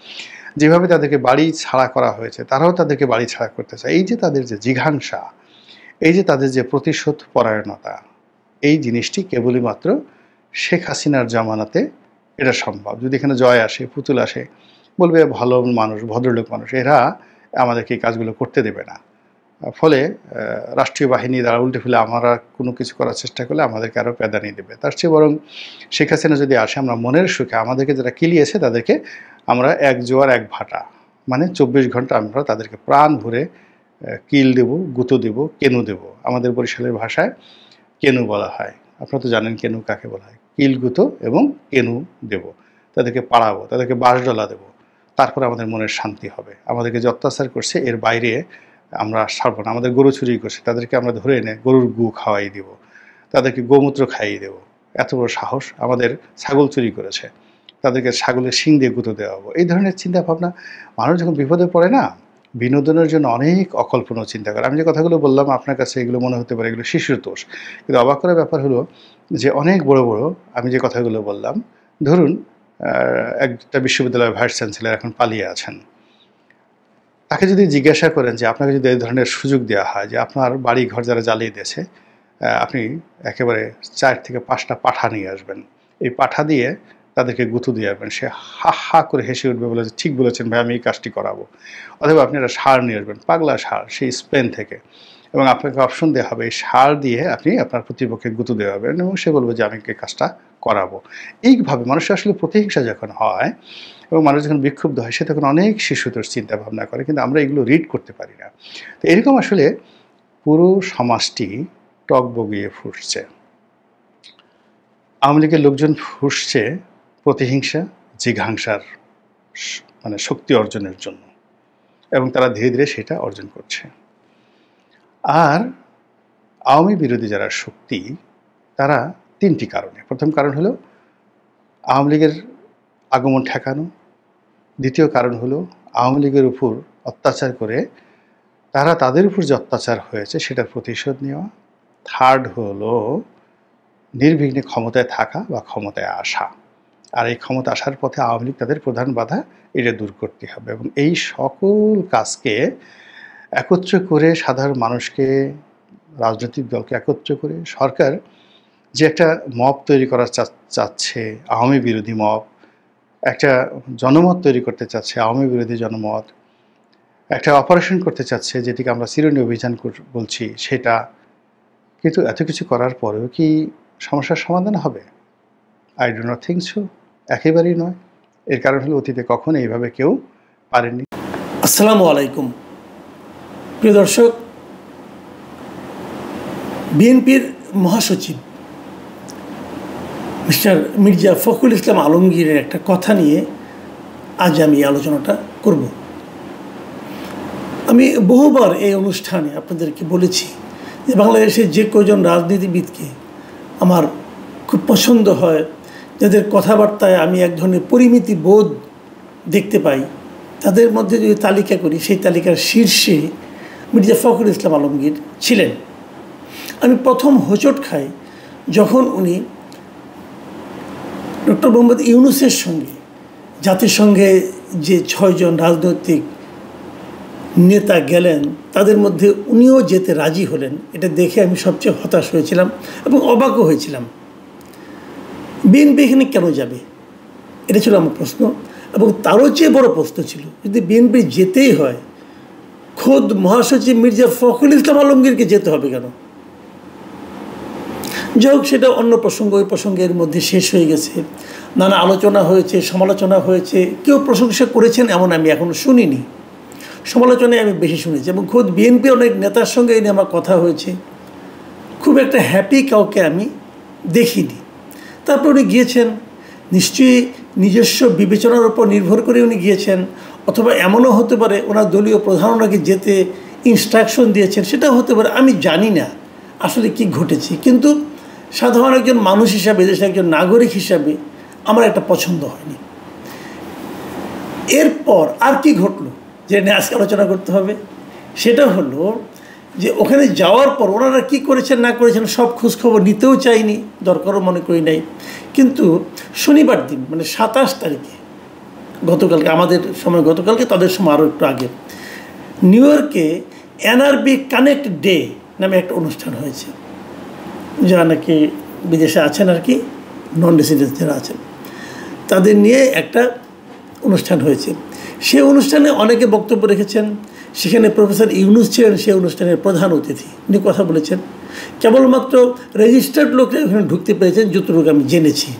যেভাবে তাদেরকে বাড়ি ছাড়া করা হয়েছে তারাও তাদেরকে বাড়ি ছাড়া করতে চায়। এই যে তাদের যে জিঘাংসা, এই যে তাদের যে প্রতিশোধ পরায়ণতা, এই জিনিসটি কেবলই মাত্র শেখ হাসিনার জামানাতে এটা সম্ভব। যদি এখানে জয় আসে, পুতুল আসে, বলবে ভালো মানুষ, ভদ্রলোক মানুষ, এরা আমাদেরকে এই কাজগুলো করতে দেবে না। ফলে রাষ্ট্রীয় বাহিনী দ্বারা উল্টে ফেলে আমরা কোনো কিছু করার চেষ্টা করলে আমাদেরকে আরও প্যাদানি দেবে। তার চেয়ে বরং শেখ হাসিনা যদি আসে, আমরা মনের সুখে আমাদেরকে যারা কিলিয়েছে তাদেরকে আমরা এক জোয়ার এক ভাটা, মানে 24 ঘন্টা আমরা তাদেরকে প্রাণ ভরে কিল দেব, গুঁতো দেব, কেনু দেব। আমাদের বরিশালের ভাষায় কেনু বলা হয়, আপনারা তো জানেন কেনু কাকে বলা হয়। কিল, গুঁতো এবং কেনু দেব, তাদেরকে পাড়াবো, তাদেরকে বাঁশডলা দেবো। তারপর আমাদের মনের শান্তি হবে। আমাদেরকে যে অত্যাচার করছে এর বাইরে আমরা ছাড়বো না। আমাদের গরু চুরি করছে, তাদেরকে আমরা ধরে এনে গরুর গু খাওয়াই দেব, তাদেরকে গোমূত্র খাইয়ে দেব। এত বড় সাহস! আমাদের ছাগল চুরি করেছে, তাদেরকে ছাগলের শিং দিয়ে গুঁতো দেওয়া হবো। এই ধরনের চিন্তা ভাবনা মানুষ যখন বিপদে পড়ে না, বিনোদনের জন্য অনেক অকল্পনীয় চিন্তা করে। আমি যে কথাগুলো বললাম আপনার কাছে এগুলো মনে হতে পারে এগুলো শিশুর দোষ, কিন্তু অবাক করার ব্যাপার হলো যে অনেক বড় বড় আমি যে কথাগুলো বললাম, ধরুন একটা বিশ্ববিদ্যালয়ের ভাইস চ্যান্সেলর এখন পালিয়ে আছেন, তাকে যদি জিজ্ঞাসা করেন যে আপনাকে যদি এই ধরনের সুযোগ দেওয়া হয় যে আপনার বাড়ি ঘর যারা জ্বালিয়ে দিয়েছে, আপনি একেবারে 4 থেকে 5টা পাঠা নিয়ে আসবেন, এই পাঠা দিয়ে তাদেরকে গুঁতো দিয়ে আসবেন, সে হা হা করে হেসে উঠবে, বলে যে ঠিক বলেছেন ভাই, আমি এই কাজটি করাবো। অথবা আপনি একটা সার নিয়ে আসবেন, পাগলা সার, সেই স্পেন থেকে, এবং আপনাকে অপশন দেওয়া হবে এই সার দিয়ে আপনি আপনার প্রতিপক্ষে গুঁতো দেওয়া হবে, এবং সে বলবে যে আমি এই কাজটা করাবো। এইভাবে মানুষের আসলে প্রতিহিংসা যখন হয় এবং মানুষ যখন বিক্ষুব্ধ হয়, সে তখন অনেক শিশুতোষ চিন্তা ভাবনা করে, কিন্তু আমরা এগুলো রিড করতে পারি না। তো এরকম আসলে পুরো সমাজটি টক বগিয়ে ফুটছে। আওয়ামী লীগের লোকজন ফুসছে প্রতিহিংসা, জিঘাংসার মানে শক্তি অর্জনের জন্য, এবং তারা ধীরে ধীরে সেটা অর্জন করছে। আর আওয়ামী বিরোধী যারা শক্তি, তারা 3টি কারণে। প্রথম কারণ হলো আওয়ামী লীগের আগমন ঠেকানো। দ্বিতীয় কারণ হলো আওয়ামী লীগের উপর অত্যাচার করে তারা তাদের উপর যে অত্যাচার হয়েছে সেটার প্রতিশোধ নেওয়া। থার্ড হলো নির্বিঘ্নে ক্ষমতায় থাকা বা ক্ষমতায় আসা। আর এই ক্ষমতা আসার পথে আওয়ামী লীগ তাদের প্রধান বাধা, এটা দূর করতে হবে। এবং এই সকল কাজকে একত্র করে সাধারণ মানুষকে, রাজনৈতিক দলকে একত্র করে সরকার যে একটা মব তৈরি করার চাচ্ছে, আওয়ামী বিরোধী মব, একটা জনমত তৈরি করতে চাচ্ছে, আওয়ামী বিরোধী জনমত, একটা অপারেশন করতে চাচ্ছে যেটিকে আমরা চিরুনি অভিযান বলছি, সেটা। কিন্তু এত কিছু করার পরেও কি সমস্যার সমাধান হবে? I do not think so. একেবারেই নয়। এর কারণ হলো অতীতে কখনো এইভাবে কেউ পারেননি। আসসালামু আলাইকুম প্রিয় দর্শক, বিএনপির মহাসচিব মিস্টার মির্জা ফখরুল ইসলাম আলমগীরের একটা কথা নিয়ে আজ আমি আলোচনাটা করব। আমি বহুবার এই অনুষ্ঠানে আপনাদেরকে বলেছি যে বাংলাদেশের যে কজন রাজনীতিবিদকে আমার খুব পছন্দ হয়, যাদের কথাবার্তায় আমি এক ধরনের পরিমিতি বোধ দেখতে পাই, তাদের মধ্যে যদি তালিকা করি, সেই তালিকার শীর্ষে মির্জা ফখরুল ইসলাম আলমগীর ছিলেন। আমি প্রথম হোঁচট খাই যখন উনি ডক্টর মোহাম্মদ ইউনূসের সঙ্গে জাতিসংঘে যে 6 জন রাজনৈতিক নেতা গেলেন, তাদের মধ্যে উনিও যেতে রাজি হলেন। এটা দেখে আমি সবচেয়ে হতাশ হয়েছিলাম এবং অবাকও হয়েছিলাম। বিএনপি এখানে কেন যাবে, এটা ছিল আমার প্রশ্ন। এবং তারও চেয়ে বড় প্রশ্ন ছিল, যদি বিএনপি যেতেই হয়, খোদ মহাসচিব মির্জা ফখরুল ইসলাম আলমগীরকে যেতে হবে কেন? যাই হোক, সেটা অন্য প্রসঙ্গ। ওই প্রসঙ্গের মধ্যে শেষ হয়ে গেছে। নানা আলোচনা হয়েছে, সমালোচনা হয়েছে। কেউ প্রশংসা করেছেন এমন আমি এখনও শুনিনি। সমালোচনায় আমি বেশি শুনেছি, এবং খোদ বিএনপি অনেক নেতার সঙ্গে এই নিয়ে আমার কথা হয়েছে। খুব একটা হ্যাপি কাউকে আমি দেখিনি। তারপর উনি গিয়েছেন, নিশ্চয়ই নিজস্ব বিবেচনার উপর নির্ভর করে উনি গিয়েছেন, অথবা এমনও হতে পারে ওনার দলীয় প্রধান ওনাকে যেতে ইনস্ট্রাকশন দিয়েছেন, সেটাও হতে পারে। আমি জানি না আসলে কি ঘটেছে, কিন্তু সাধারণ একজন মানুষ হিসাবে, দেশের একজন নাগরিক হিসাবে আমার একটা পছন্দ হয়নি। এরপর আর কি ঘটলো যে নিয়ে আজকে আলোচনা করতে হবে, সেটা হলো যে ওখানে যাওয়ার পর ওনারা কী করেছেন না করেছেন সব খোঁজখবর নিতেও চাইনি, দরকারও মনে করি নাই। কিন্তু শনিবার দিন মানে 27 তারিখে, গতকালকে আমাদের সময়, গতকালকে তাদের সময় আরও একটু আগে, নিউ ইয়র্কে এনআরবি কানেক্ট ডে নামে একটা অনুষ্ঠান হয়েছে। যারা নাকি বিদেশে আছেন আর কি, নন রেসিডেন্ট যারা আছেন, তাদের নিয়ে একটা অনুষ্ঠান হয়েছে। সেই অনুষ্ঠানে অনেকে বক্তব্য রেখেছেন। সেখানে প্রফেসর ইউনুস ছিলেন সেই অনুষ্ঠানের প্রধান অতিথি। উনি কথা বলেছেন। কেবলমাত্র রেজিস্টার্ড লোকরা ওখানে ঢুকতে পেরেছেন যতটুকু আমি জেনেছি।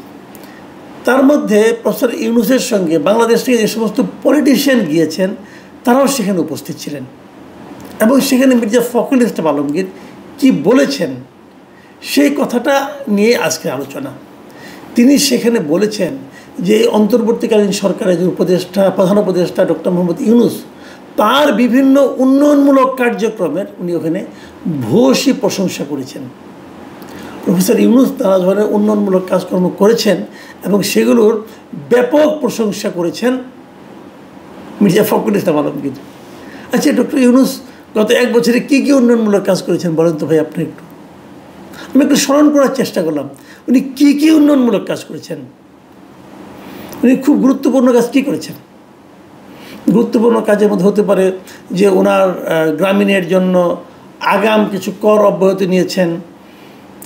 তার মধ্যে প্রফেসর ইউনুসের সঙ্গে বাংলাদেশ থেকে যে সমস্ত পলিটিশিয়ান গিয়েছেন তারাও সেখানে উপস্থিত ছিলেন। এবং সেখানে মির্জা ফখরুল ইসলাম আলমগীর কী বলেছেন সেই কথাটা নিয়ে আজকের আলোচনা। তিনি সেখানে বলেছেন যে এই অন্তর্বর্তীকালীন সরকারের যে উপদেষ্টা, প্রধান উপদেষ্টা ডক্টর মোহাম্মদ ইউনুস, তার বিভিন্ন উন্নয়নমূলক কার্যক্রমের উনি ওখানে ভূয়সী প্রশংসা করেছেন। প্রফেসর ইউনুস নানা ধরনের উন্নয়নমূলক কাজকর্ম করেছেন এবং সেগুলোর ব্যাপক প্রশংসা করেছেন মির্জা ফখরুল ইসলাম আলমগীর। আচ্ছা, ডক্টর ইউনুস গত 1 বছরে কী কী উন্নয়নমূলক কাজ করেছেন বলেন তো ভাই আপনি একটু। আমি একটু স্মরণ করার চেষ্টা করলাম উনি কী কী উন্নয়নমূলক কাজ করেছেন। উনি খুব গুরুত্বপূর্ণ কাজ কী করেছেন। গুরুত্বপূর্ণ কাজের মধ্যে হতে পারে যে ওনার গ্রামীণের জন্য আগাম কিছু কর অব্যাহতি নিয়েছেন,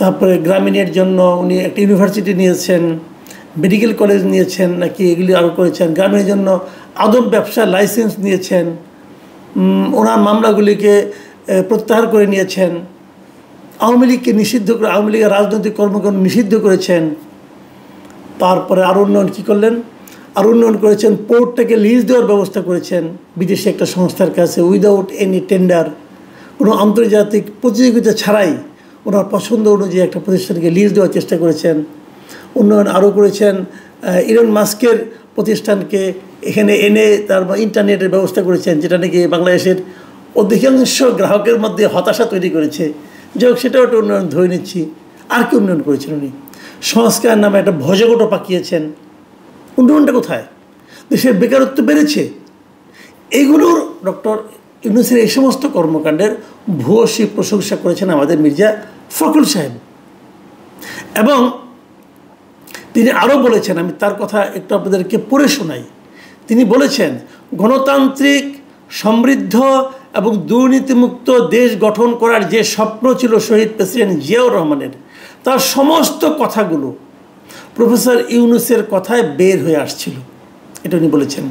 তারপরে গ্রামীণের জন্য উনি একটা ইউনিভার্সিটি নিয়েছেন, মেডিকেল কলেজ নিয়েছেন নাকি এগুলি আরও করেছেন, গ্রামীণের জন্য আদম ব্যবসার লাইসেন্স নিয়েছেন, ওনার মামলাগুলিকে প্রত্যাহার করে নিয়েছেন, আওয়ামী লীগকে নিষিদ্ধ করে, আওয়ামী লীগের রাজনৈতিক কর্মকাণ্ড নিষিদ্ধ করেছেন। তারপরে আরও উন্নয়ন কী করলেন, আরও উন্নয়ন করেছেন, পোর্টটাকে লিজ দেওয়ার ব্যবস্থা করেছেন বিদেশি একটা সংস্থার কাছে উইদাউট এনি টেন্ডার, কোনো আন্তর্জাতিক প্রতিযোগিতা ছাড়াই ওনার পছন্দ অনুযায়ী একটা প্রতিষ্ঠানকে লিজ দেওয়ার চেষ্টা করেছেন। উন্নয়ন আরও করেছেন, ইলন মাস্কের প্রতিষ্ঠানকে এখানে এনে তার ইন্টারনেটের ব্যবস্থা করেছেন, যেটা নাকি বাংলাদেশের অধিকাংশ গ্রাহকের মধ্যে হতাশা তৈরি করেছে। যাই হোক, সেটাও একটা উন্নয়ন ধরে নিচ্ছি। আর কি উন্নয়ন করেছেন উনি? সংস্কার নামে একটা ভজগোটো পাকিয়েছেন। উন্নয়নটা কোথায়? দেশের বেকারত্ব বেড়েছে। এইগুলোর ডক্টর ইউনুসের এই সমস্ত কর্মকাণ্ডের ভূয়সী প্রশংসা করেছেন আমাদের মির্জা ফখরুল সাহেব। এবং তিনি আরও বলেছেন, আমি তার কথা একটু আপনাদেরকে পড়ে শোনাই। তিনি বলেছেন, গণতান্ত্রিক, সমৃদ্ধ এবং দুর্নীতিমুক্ত দেশ গঠন করার যে স্বপ্ন ছিল শহীদ প্রেসিডেন্ট জিয়াউর রহমানের, তার সমস্ত কথাগুলো প্রফেসর ইউনুসের কথায় বের হয়ে আসছিল, এটা উনি বলেছেন।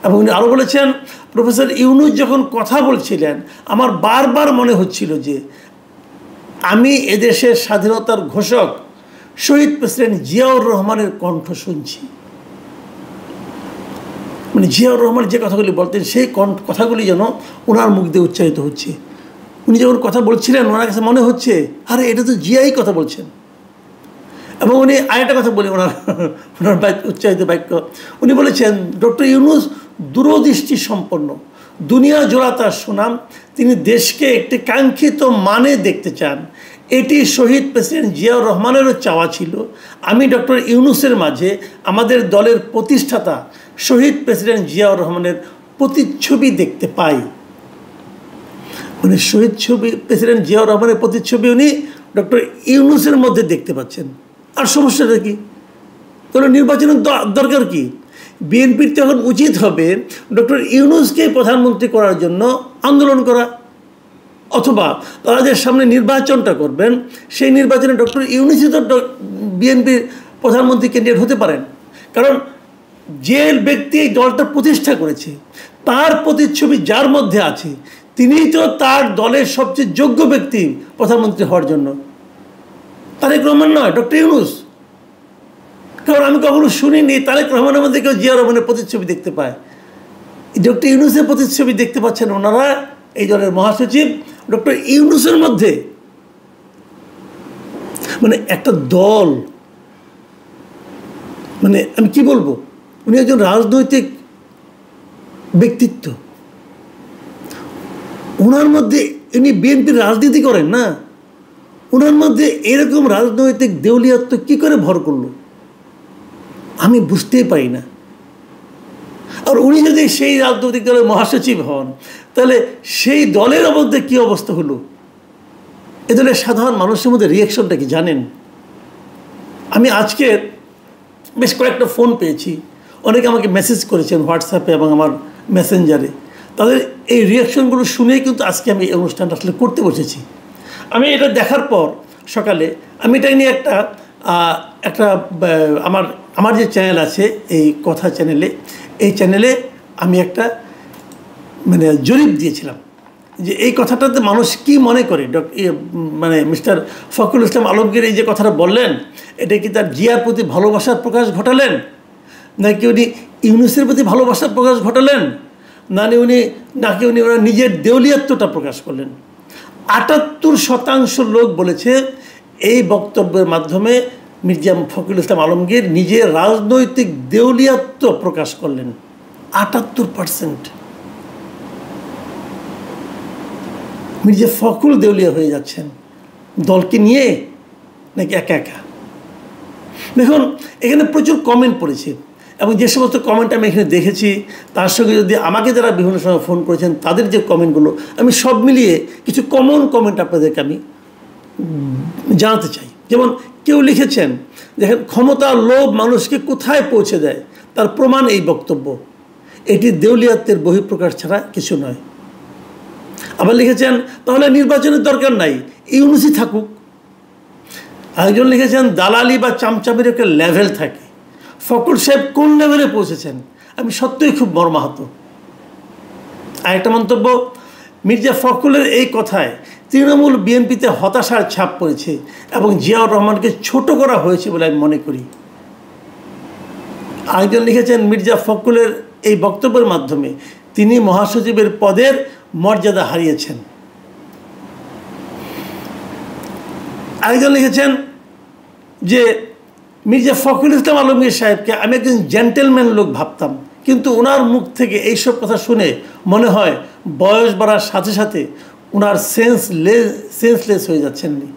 এবং উনি আরও বলেছেন, প্রফেসর ইউনুস যখন কথা বলছিলেন আমার বারবার মনে হচ্ছিল যে আমি এদেশের স্বাধীনতার ঘোষক শহীদ প্রেসিডেন্ট জিয়াউর রহমানের কণ্ঠ শুনছি। মানে জিয়াউর রহমান যে কথাগুলি বলতেন সেই কথাগুলি যেন ওনার মুখ দিয়ে উচ্চারিত হচ্ছে। উনি যখন কথা বলছিলেন ওনার কাছে মনে হচ্ছে আরে এটা তো জিয়াই কথা বলছেন। এবং উনি আরেকটা কথা বলি, ওনার উচ্চারিত বাক্য, উনি বলেছেন ডক্টর ইউনুস দূরদৃষ্টি সম্পন্ন, দুনিয়া জোড়া তার সুনাম, তিনি দেশকে একটি কাঙ্ক্ষিত মানে দেখতে চান। এটি শহীদ প্রেসিডেন্ট জিয়াউর রহমানেরও চাওয়া ছিল। আমি ডক্টর ইউনুসের মাঝে আমাদের দলের প্রতিষ্ঠাতা শহীদ প্রেসিডেন্ট জিয়াউর রহমানের প্রতিচ্ছবি দেখতে পাই। মানে শহীদ প্রেসিডেন্ট জিয়াউর রহমানের প্রতিচ্ছবি উনি ডক্টর ইউনুসের মধ্যে দেখতে পাচ্ছেন। আর সমস্যাটা কি? তাহলে নির্বাচনের দরকার কি? বিএনপির তখন উচিত হবে ডক্টর ইউনুসকে প্রধানমন্ত্রী করার জন্য আন্দোলন করা, অথবা তারা যে সামনে নির্বাচনটা করবেন সেই নির্বাচনে ডক্টর ইউনুসই তো বিএনপির প্রধানমন্ত্রী ক্যান্ডিডেট হতে পারেন। কারণ যে ব্যক্তি এই দলটা প্রতিষ্ঠা করেছে তার প্রতিচ্ছবি যার মধ্যে আছে তিনিই তো তার দলের সবচেয়ে যোগ্য ব্যক্তি প্রধানমন্ত্রী হওয়ার জন্য, তারেক রহমান নয়, ডক্টর ইউনুস। কারণ আমি কখনো শুনিনি তারেক রহমানের মধ্যে কেউ জিয়া রহমানের প্রতিচ্ছবি দেখতে পায়। ডক্টর ইউনুসের প্রতিচ্ছবি দেখতে পাচ্ছেন ওনারা, এই দলের মহাসচিব ডক্টর ইউনুসের মধ্যে। মানে একটা দল, মানে আমি কি বলবো, উনি একজন রাজনৈতিক ব্যক্তিত্ব, ওনার মধ্যে উনি বিএনপির রাজনীতি করেন না, ওনার মধ্যে এরকম রাজনৈতিক দেউলিয়াত্ব কী করে ভর করলো আমি বুঝতেই পারি না। আর উনি যদি সেই রাজনৈতিক দলের মহাসচিব হন, তাহলে সেই দলের মধ্যে কী অবস্থা হলো, এ দলের সাধারণ মানুষের মধ্যে রিয়াকশনটা কি জানেন? আমি আজকে বেশ কয়েকটা ফোন পেয়েছি, অনেকে আমাকে মেসেজ করেছেন হোয়াটসঅ্যাপে এবং আমার মেসেঞ্জারে। তাদের এই রিয়াকশনগুলো শুনেই কিন্তু আজকে আমি এই অনুষ্ঠানটা আসলে করতে বসেছি। আমি এটা দেখার পর সকালে আমি এটা নিয়ে একটা আমার যে চ্যানেল আছে এই কথা চ্যানেলে, এই চ্যানেলে আমি একটা মানে জরিপ দিয়েছিলাম যে এই কথাটাতে মানুষ কি মনে করে। মানে মিস্টার ফখরুল ইসলাম আলমগীর এই যে কথাটা বললেন, এটা কি তার জিয়ার প্রতি ভালোবাসার প্রকাশ ঘটালেন, নাকি উনি ইউনূসের প্রতি ভালোবাসার প্রকাশ ঘটালেন, নাকি উনি ওনার নিজের দেউলিয়াত্বটা প্রকাশ করলেন? ৭৮% লোক বলেছে এই বক্তব্যের মাধ্যমে মির্জা ফখরুল ইসলাম আলমগীর নিজের রাজনৈতিক দেউলিয়াত্ব প্রকাশ করলেন। ৭৮%। মির্জা ফখরুল দেউলিয়া হয়ে যাচ্ছেন দলকে নিয়ে নাকি একা একা? দেখুন, এখানে প্রচুর কমেন্ট পড়েছে এবং যে সমস্ত কমেন্ট আমি এখানে দেখেছি তার সঙ্গে যদি আমাকে যারা বিভিন্ন সময় ফোন করেছেন তাদের যে কমেন্টগুলো, আমি সব মিলিয়ে কিছু কমন কমেন্ট আপনাদেরকে আমি জানাতে চাই। যেমন কেউ লিখেছেন, দেখেন, ক্ষমতার লোভ মানুষকে কোথায় পৌঁছে দেয় তার প্রমাণ এই বক্তব্য, এটি দেউলিয়াত্বের বহিঃপ্রকাশ ছাড়া কিছু নয়। আবার লিখেছেন, তাহলে নির্বাচনের দরকার নাই, ইউনূসই থাকুক। আরেকজন লিখেছেন, দালালি বা চামচামের একটা লেভেল থাকে। ফখরুল সাহেব কোন লেভেলে পৌঁছেছেন? আমি সত্যিই খুব মর্মাহত। আরেকটা মন্তব্য, মির্জা ফখরুলের এই কথায় তৃণমূল বিএনপিতে হতাশার ছাপ পড়েছে এবং জিয়াউর রহমানকে ছোট করা হয়েছে বলে আমি মনে করি। আরেকজন লিখেছেন, মির্জা ফখরুলের এই বক্তব্যের মাধ্যমে তিনি মহাসচিবের পদের মর্যাদা হারিয়েছেন। আরেকজন লিখেছেন যে মির্জা ফখরুল ইসলাম আলমগীর সাহেবকে আমি একজন জেন্টেলম্যান লোক ভাবতাম, কিন্তু ওনার মুখ থেকে এইসব কথা শুনে মনে হয় বয়স বাড়ার সাথে সাথে ওনার সেন্সলেস হয়ে যাচ্ছেননি।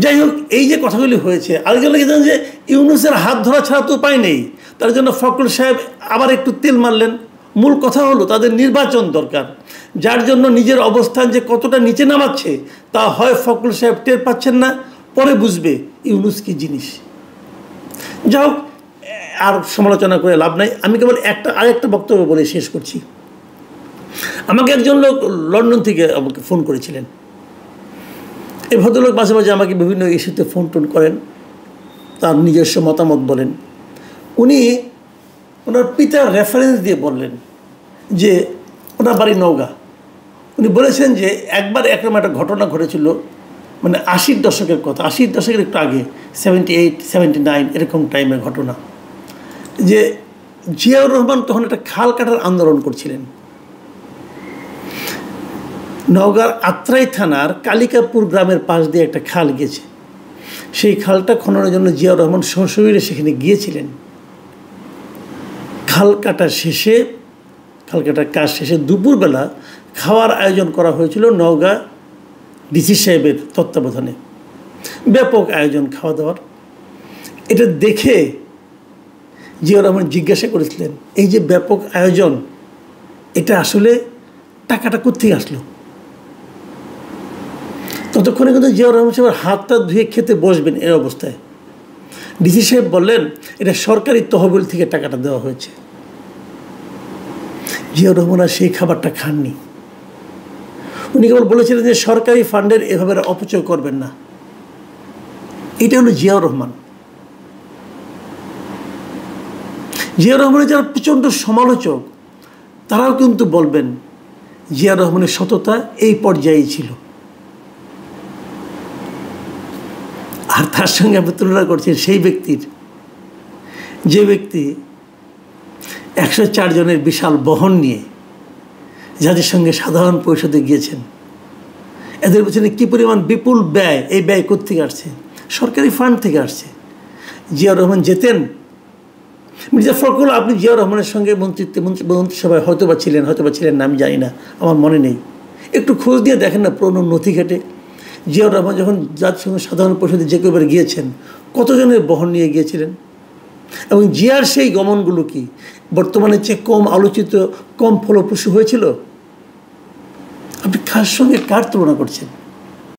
যাই হোক, এই যে কথাগুলি হয়েছে, আরেকজন লিখেছেন যে ইউনূসের হাত ধরা ছাড়া তো উপায় নেই, তার জন্য ফখরুল সাহেব আবার একটু তেল মারলেন। মূল কথা হলো তাদের নির্বাচন দরকার, যার জন্য নিজের অবস্থান যে কতটা নিচে নামাচ্ছে তা হয় ফখরুল সাহেব টের পাচ্ছেন না, পরে বুঝবে ইউনূস কি জিনিস। যাই হোক, আর সমালোচনা করে লাভ নাই। আমি কেবল আরেকটা বক্তব্য বলে শেষ করছি। আমাকে একজন লোক লন্ডন থেকে আমাকে ফোন করেছিলেন। এই ভদ্রলোক মাঝে মাঝে আমাকে বিভিন্ন ইস্যুতে ফোন টোন করেন, তার নিজস্ব মতামত বলেন। উনি ওনার পিতার রেফারেন্স দিয়ে বললেন যে ওনার বাড়ি নওগাঁ। উনি বলেছেন যে একবার একরকম একটা ঘটনা ঘটেছিল, মানে 80-র দশকের কথা, 80-র দশকের একটু আগে, 78, 79 এরকম টাইমের ঘটনা, যে জিয়াউর রহমান তখন একটা খাল কাটার আন্দোলন করছিলেন। নওগাঁর আত্রাই থানার কালিকাপুর গ্রামের পাশ দিয়ে একটা খাল গেছে। সেই খালটা খননের জন্য জিয়াউর রহমান সশরীরে সেখানে গিয়েছিলেন। খাল কাটার কাজ শেষে দুপুরবেলা খাওয়ার আয়োজন করা হয়েছিল নওগাঁ ডিসি সাহেবের তত্ত্বাবধানে। ব্যাপক আয়োজন খাওয়া দাওয়ার। এটা দেখে জিয়াউর রহমান জিজ্ঞাসা করেছিলেন, এই যে ব্যাপক আয়োজন, এটা আসলে টাকাটা কোত্থেকে আসলো? ততক্ষণে কিন্তু জিয়াউর রহমান সাহেবের হাতটা ধুয়ে খেতে বসবেন এই অবস্থায় ডিসি সাহেব বললেন, এটা সরকারি তহবিল থেকে টাকাটা দেওয়া হয়েছে। জিয়াউর রহমান আর সেই খাবারটা খাননি। উনি কেবল বলেছিলেন যে সরকারি ফান্ডের এভাবে অপচয় করবেন না। এটা হলো জিয়াউর রহমান। জিয়াউর রহমানের যারা প্রচণ্ড সমালোচক তারাও কিন্তু বলবেন জিয়াউর রহমানের সততা এই পর্যায়েই ছিল। আর তার সঙ্গে আপনি তুলনা করছেন সেই ব্যক্তির, যে ব্যক্তি 104 জনের বিশাল বহন নিয়ে যাদের সঙ্গে সাধারণ পরিষদে গিয়েছেন। এদের পেছনে কী পরিমাণ বিপুল ব্যয়, এই ব্যয় কোত্থেকে আসছে? সরকারি ফান্ড থেকে আসছে। জিয়াউর রহমান যেতেন, মির্জা ফখরুল, আপনি জিয়াউর রহমানের সঙ্গে মন্ত্রিসভায় হয়তো বা ছিলেন না, আমি জানি না, আমার মনে নেই। একটু খোঁজ দিয়ে দেখেন না পুরনো নথি ঘেটে জিয়াউর রহমান যখন জাতিসংঘ সাধারণ পরিষদে যে কেউবার গিয়েছেন কতজনের বহন নিয়ে গিয়েছিলেন এবং জিয়ার সেই গমনগুলো কি বর্তমানে চেয়ে কম আলোচিত কম ফলপ্রসূ হয়েছিল? আপনি কার সঙ্গে কার তুলনা করছেন?